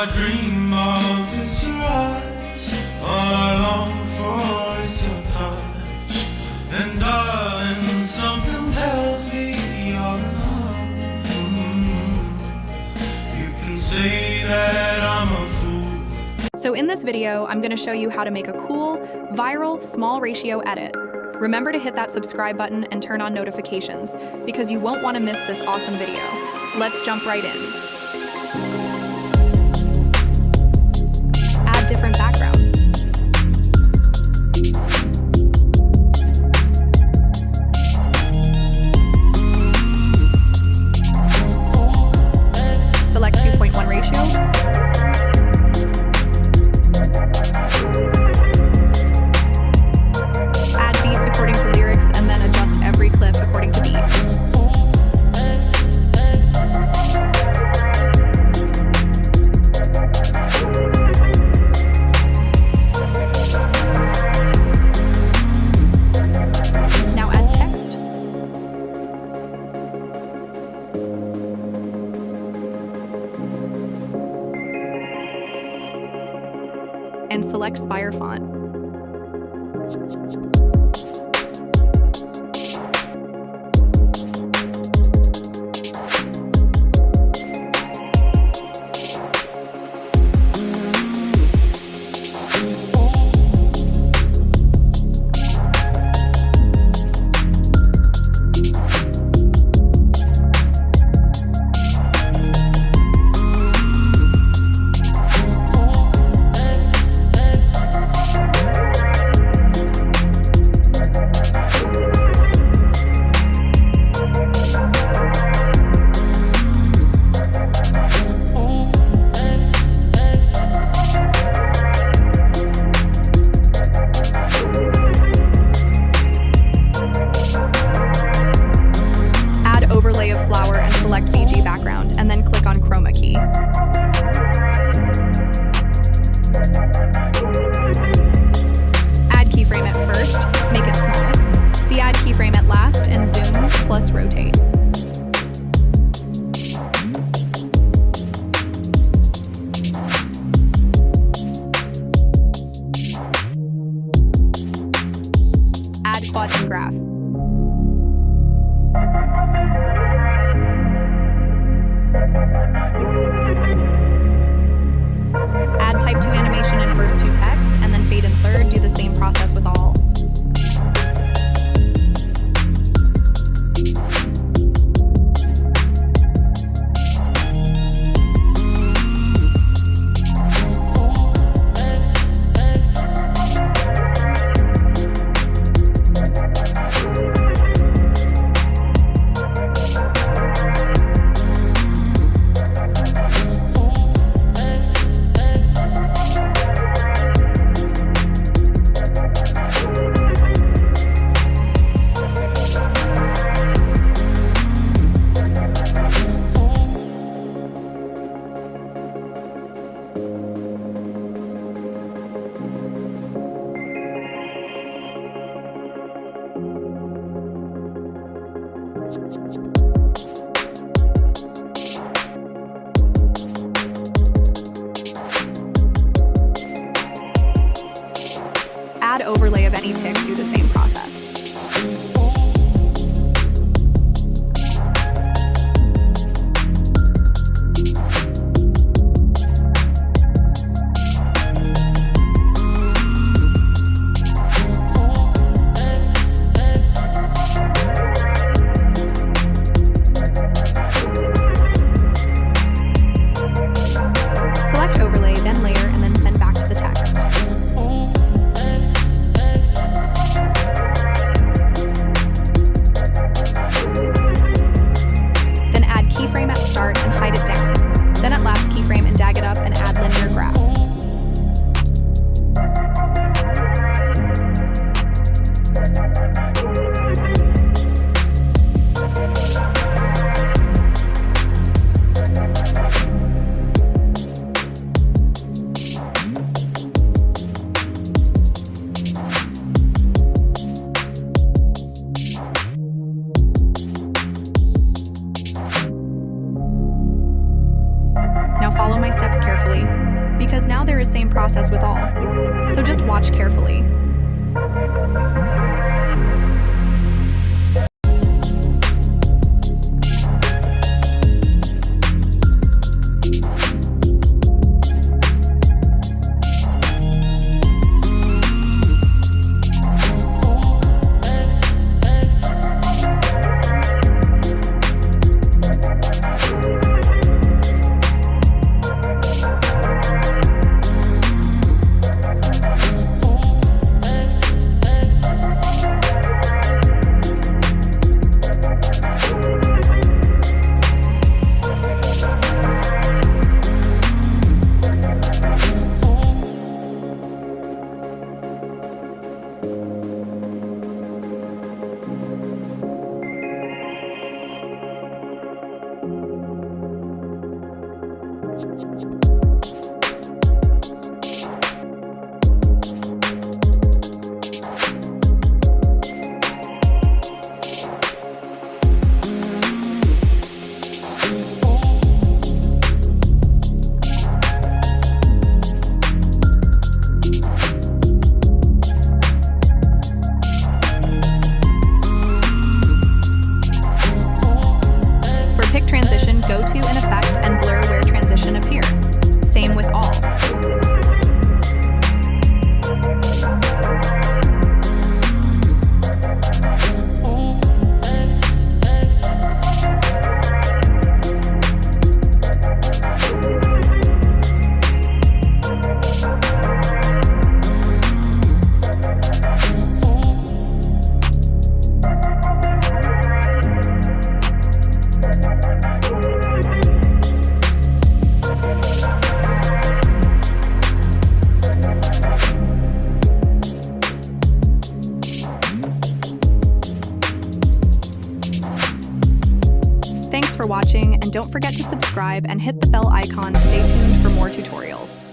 I dream of is your eyes, all I long for is your touch. And darling, something tells me you're in love. You can say that I'm a fool. So in this video, I'm going to show you how to make a cool, viral, small ratio edit. Remember to hit that subscribe button and turn on notifications, because you won't want to miss this awesome video. Let's jump right in. Add different backgrounds. Select 2.1 ratio. And select Spire font. And then click on Chroma key. Add keyframe at first, make it small. The add keyframe at last, and zoom plus rotate. Add quadrant graph. Add type 2 animation in first to text, and then fade in third. Do the same process with all. Add overlay of any pic, do the same process. process with all, so just watch carefully. Go to an effect and blur where transition appear. Same with all. Thanks for watching, and don't forget to subscribe and hit the bell icon to stay tuned for more tutorials.